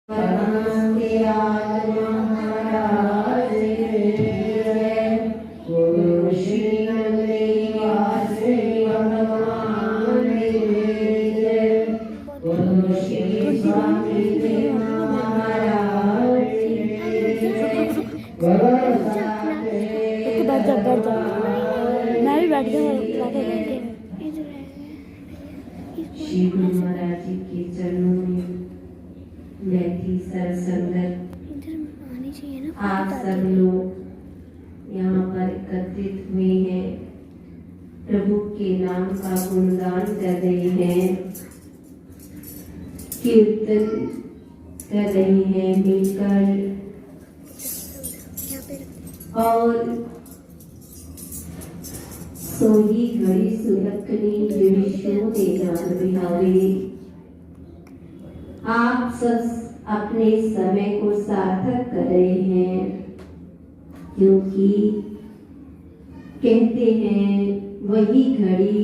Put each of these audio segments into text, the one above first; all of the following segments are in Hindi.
नमस्ते आज महाराज जय गुरु श्री रविवास भगवान जय गुरु श्री स्वामी महाराज मैं भी बैठ गया। श्री गुरु महाराज जी के चरणों में बैठी सरसंगत आप सब लोग यहाँ पर एकत्रित हुए हैं, प्रभु के नाम का गुणगान कर रहे हैं, कीर्तन कर रहे हैं मिलकर। और सोही घड़ी सुलखनी विष्णु ने जान बिहारी। आप सब अपने समय को सार्थक कर रहे हैं, क्योंकि कहते हैं वही घड़ी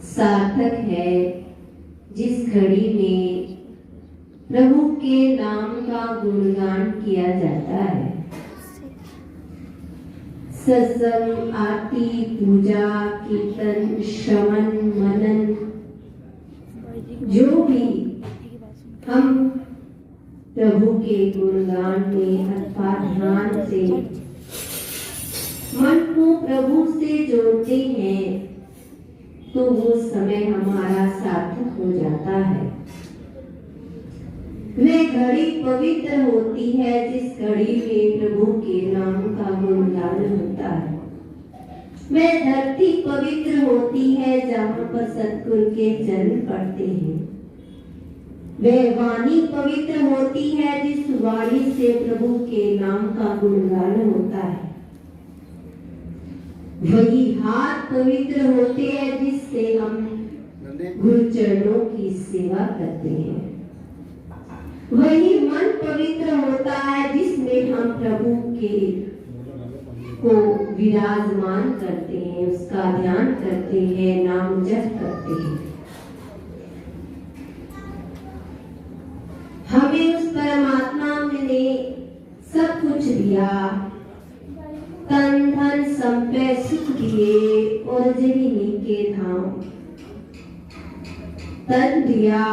सार्थक है जिस घड़ी में प्रभु के नाम का गुणगान किया जाता है। सत्संग, आरती, पूजा, कीर्तन, श्रवण, मनन, जो भी हम प्रभु के गुणगान में अथवा ध्यान से मन को प्रभु से जोड़ते हैं, तो वो समय हमारा सार्थक हो जाता है। वह घड़ी पवित्र होती है जिस घड़ी में प्रभु के नाम का गुणगान होता है। वह धरती पवित्र होती है जहाँ पर सतगुरु के चरण पड़ते हैं। वह वाणी पवित्र होती है जिस वाणी से प्रभु के नाम का गुणगान होता है। वही हाथ पवित्र होते हैं जिससे हम गुरु चरणों की सेवा करते हैं। वही मन पवित्र होता है जिसमें हम प्रभु के को विराजमान करते हैं, उसका ध्यान करते हैं, नाम जप करते हैं। हमें उस परमात्मा ने सब कुछ दिया, तन धन संपय सुख दिए और जमीनी के धाम। तन दिया,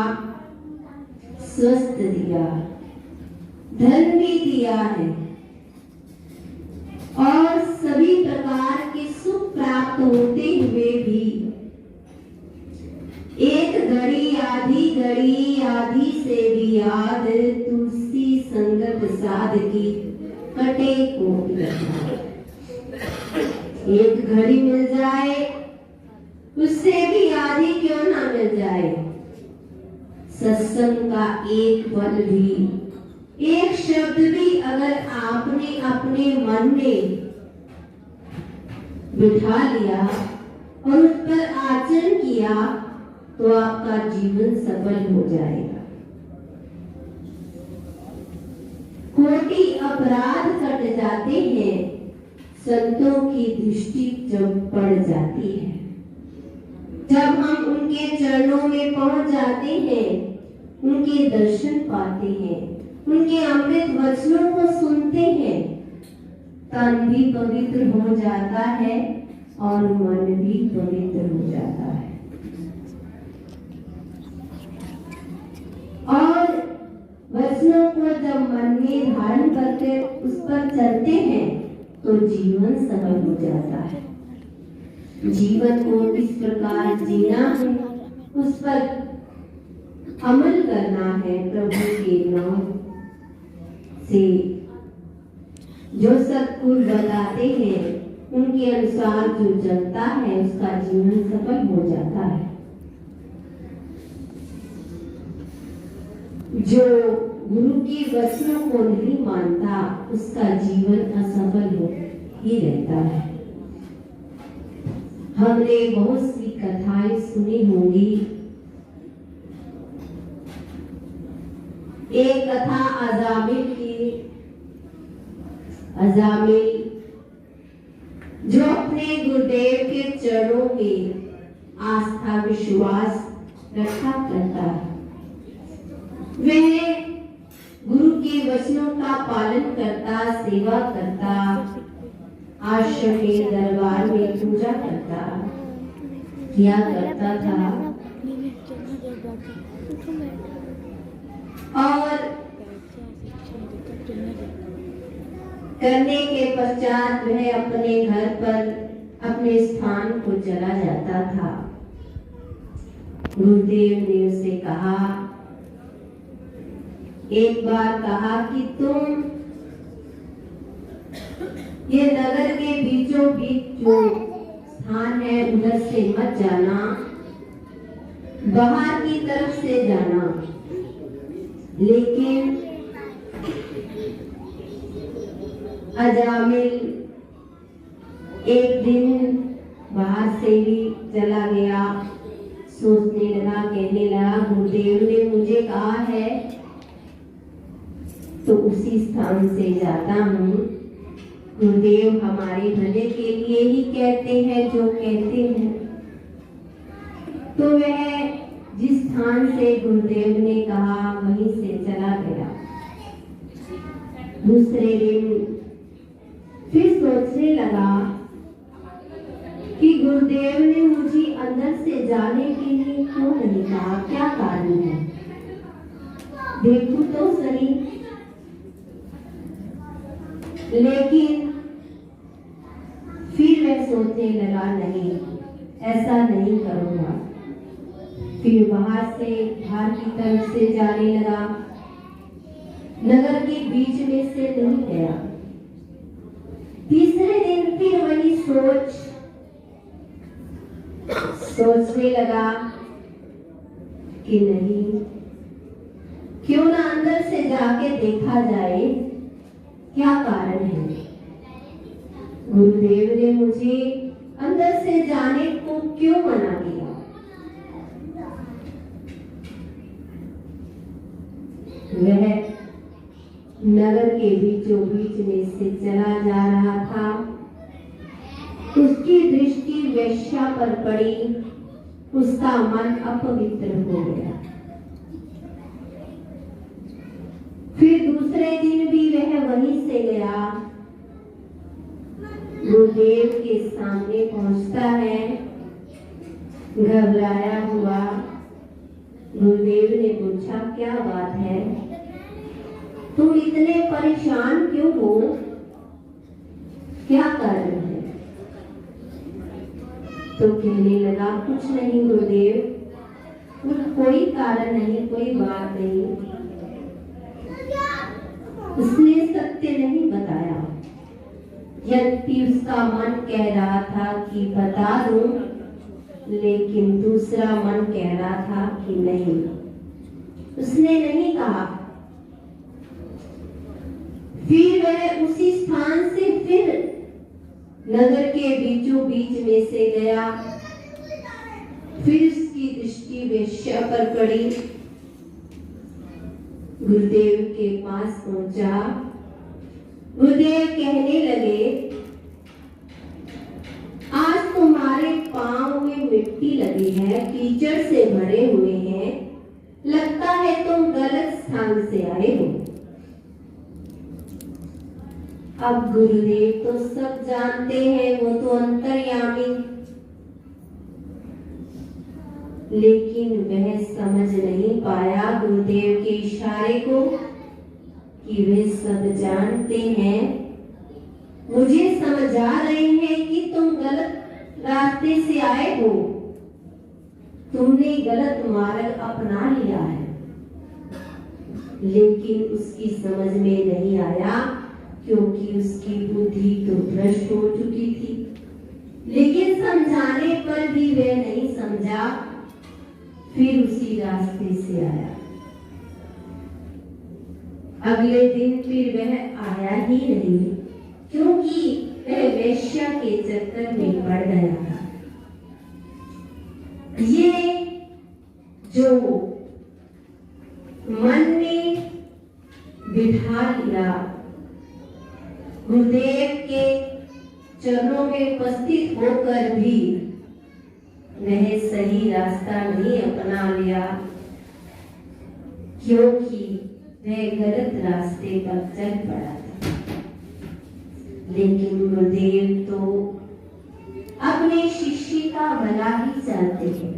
स्वस्थ दिया, धन भी दिया है और सभी प्रकार के सुख प्राप्त होते हुए भी एक घड़ी आधी से भी याद तुलसी संगत साध की कटे को। एक घड़ी मिल जाए, उससे भी आधी क्यों ना मिल जाए। सत्संग का एक पल भी, एक शब्द भी अगर आपने अपने मन में बिठा लिया और उस पर आचरण किया, तो आपका जीवन सफल हो जाएगा। कोटि अपराध कट जाते हैं, संतों की दृष्टि जब पड़ जाती है। जब हम उनके चरणों में पहुंच जाते हैं, उनके दर्शन पाते हैं, उनके अमृत वचनों को सुनते हैं, तन भी पवित्र हो जाता है और मन भी पवित्र हो जाता है। और वचनों को जब मन में धारण करके उस पर चलते हैं, तो जीवन सफल हो जाता है। जीवन को किस प्रकार जीना है, उस पर अमल करना है। प्रभु के नाम से जो सतगुरु बताते हैं, उनके अनुसार जो चलता है, उसका जीवन सफल हो जाता है। जो गुरु की वचनों को नहीं मानता, उसका जीवन असफल हो ही रहता है। हमने बहुत सी कथाएं सुनी होंगी। एक कथा अजामिल की। अजामिल जो अपने गुरुदेव के चरणों में आस्था विश्वास रखा करता है, वह गुरु के वचनों का पालन करता, सेवा करता, आश्रम में दरबार में पूजा करता, किया करता था। और करने के पश्चात वह अपने घर पर अपने स्थान को चला जाता था। गुरुदेव ने उसे कहा, एक बार कहा कि तुम ये नगर के बीचों बीच जो स्थान है उधर से मत जाना, बाहर की तरफ से जाना। लेकिन अजामिल एक दिन बाहर से ही चला गया। सोचने लगा, कहने लगा, गुरुदेव ने मुझे कहा है तो उसी स्थान से जाता हूँ। गुरुदेव हमारे भले के लिए ही कहते हैं जो कहते हैं। तो वह जिस स्थान से गुरुदेव ने कहा वहीं से चला गया। दूसरे दिन फिर सोचने लगा कि गुरुदेव ने मुझे अंदर से जाने के लिए क्यों नहीं कहा, क्या कारण है, देखूं तो सही। लेकिन फिर मैं सोचने लगा, नहीं, ऐसा नहीं करूंगा। फिर बाहर की तरफ से जाने लगा, नगर के बीच में से नहीं गया। तीसरे दिन फिर वही सोचने लगा कि नहीं, क्यों ना अंदर से जाके देखा जाए क्या कारण है। गुरुदेव ने मुझे अंदर से जाने को क्यों मना किया। वह नगर के बीचों बीच में से चला जा रहा था। उसकी दृष्टि वेश्या पर पड़ी, उसका मन अपवित्र हो गया। फिर दूसरे दिन भी वह वहीं से गया। गुरुदेव के सामने पहुंचता है, घबराया हुआ। गुरुदेव ने पूछा, क्या बात है, तुम इतने परेशान क्यों हो, क्या कारण है। तो कहने लगा, कुछ नहीं गुरुदेव, कोई कारण नहीं, कोई बात नहीं। उसने सत्य नहीं बताया। यद्यपि उसका मन कह रहा था कि बता दूं, लेकिन दूसरा मन कह रहा था कि नहीं, उसने नहीं कहा। फिर वह उसी स्थान से फिर नगर के बीचों बीच में से गया। फिर उसकी दृष्टि वेश्या पर पड़ी। गुरुदेव के पास पहुंचा। गुरुदेव कहने लगे, आज तुम्हारे पांव में मिट्टी लगी है, कीचड़ से भरे हुए हैं, लगता है तुम गलत स्थान से आए हो। अब गुरुदेव तो सब जानते हैं, वो तो अंतर्यामी, लेकिन वह समझ नहीं पाया गुरुदेव के इशारे को कि वे सब जानते हैं, मुझे समझा रहे हैं कि तुम गलत रास्ते से आए हो, तुमने गलत मार्ग अपना लिया है। लेकिन उसकी समझ में नहीं आया, क्योंकि उसकी बुद्धि तो भ्रष्ट हो चुकी थी। लेकिन समझाने पर भी वह नहीं समझा, फिर उसी रास्ते से आया। अगले दिन फिर वह आया ही नहीं, क्योंकि वह वेश्या के चक्कर में पड़ गया था। ये जो मन में बिठा लिया, गुरुदेव के चरणों में उपस्थित होकर भी वह सही रास्ता नहीं अपना लिया, क्योंकि वह गलत रास्ते पर चल पड़ा था। लेकिन गुरुदेव तो अपने शिष्य का भला ही चाहते हैं।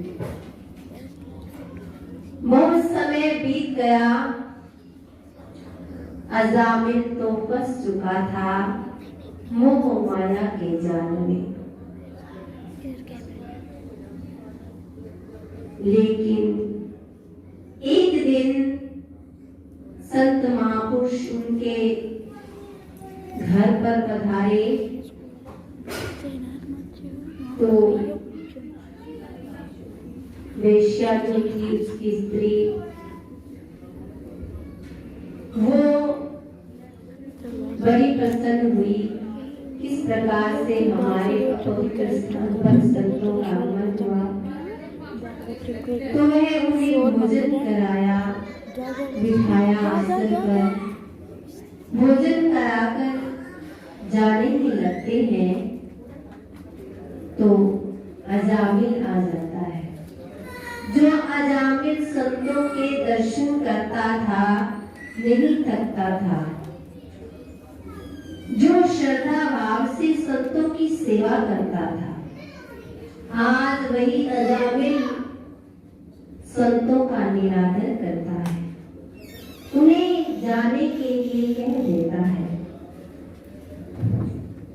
बहुत समय बीत गया, अजामिल तो फंस चुका था मोह माया के जाल में। लेकिन एक दिन संत महापुरुष उनके घर पर पधारे तो वेश्या जो थी उसकी स्त्री, वो बड़ी प्रसन्न हुई। किस प्रकार से हमारे पवित्र स्थान पर संतों का आगमन हुआ, तो वह उन्हें भोजन कराया, बिठाया आसन पर। भोजन कराकर जाने ही लगते हैं तो अजामिल आ जाता है। जो अजामिल संतों के दर्शन करता था, नहीं थकता था, जो श्रद्धा भाव से संतों की सेवा करता था, आज वही अजामिल संतों का निरादर करता है, उन्हें जाने के लिए कह देता है।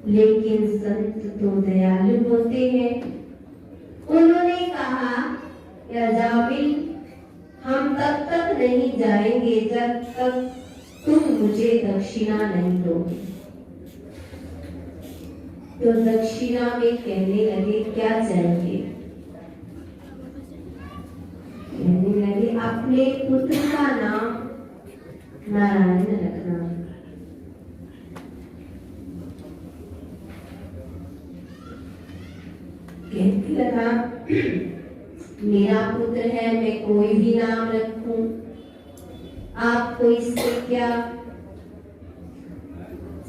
लेकिन संत तो दयालु होते हैं। उन्होंने कहा, अजामिल, हम तब तक नहीं जाएंगे जब तक तुम मुझे दक्षिणा नहीं दोगे। तो दक्षिणा में कहने लगे, क्या चाहिए? कहने लगे, अपने पुत्र का नाम नारायण रखना। कहने लगा, मेरा पुत्र है, मैं कोई भी नाम रखूं, आपको इससे क्या?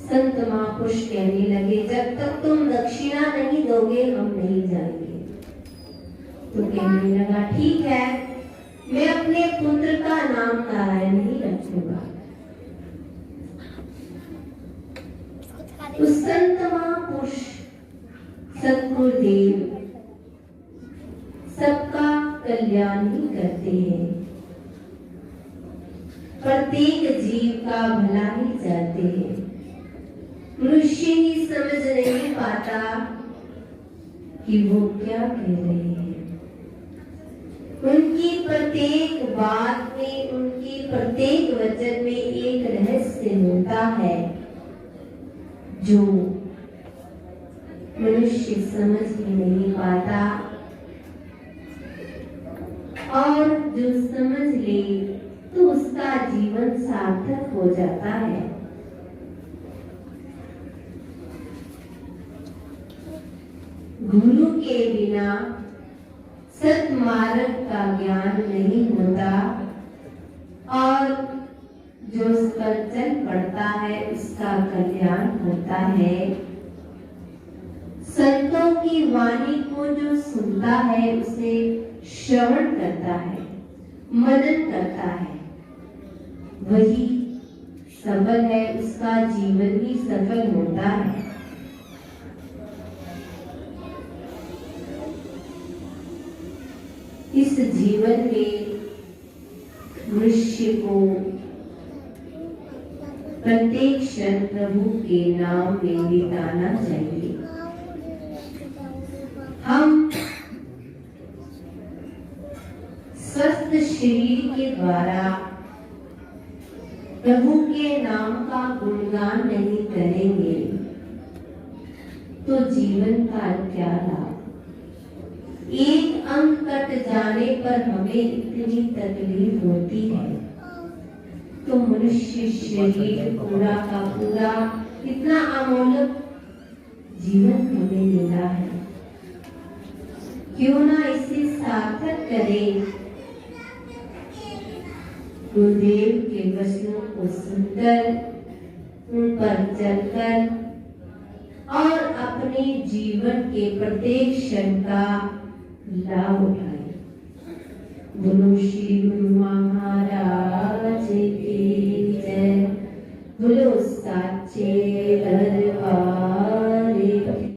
संत महापुरुष कहने लगे, जब तक तुम दक्षिणा नहीं दोगे हम नहीं जाएंगे। तो कहने लगा, ठीक है, मैं अपने पुत्र का नाम नारायण ही रखूंगा। उस संत महापुरुष सतगुरुदेव सबका कल्याण ही करते हैं, प्रत्येक जीव का भला ही चाहते हैं। मनुष्य ही समझ नहीं पाता कि वो क्या कह रहे हैं। उनकी प्रत्येक बात में, उनकी प्रत्येक वचन में एक रहस्य होता है जो मनुष्य समझ ही नहीं पाता, और जो समझ ले तो उसका जीवन सार्थक हो जाता है। गुरु के बिना सत्मार्ग का ज्ञान नहीं होता, और जो उस पर चल पड़ता है उसका कल्याण होता है। संतों की वाणी को जो सुनता है, उसे श्रवण करता है, मनन करता है, वही सफल है, उसका जीवन ही सफल होता है। इस जीवन में मनुष्य को प्रत्येक क्षण प्रभु के नाम में बिताना चाहिए। हम स्वस्थ शरीर के द्वारा प्रभु के नाम का गुणगान नहीं करेंगे तो जीवन का क्या लाभ? एक अंग कट जाने पर हमें इतनी तकलीफ होती है, तो मनुष्य शरीर पूरा का पूरा कितना अमूल्य जीवन हमें मिला है, क्यों ना इसे सार्थक करें। गुरुदेव के वचनों को सुनकर, उन पर चलकर और अपने जीवन के प्रत्येक क्षण का लाभ उठाए। बोलो श्री गुरु महाराज साचे दरबार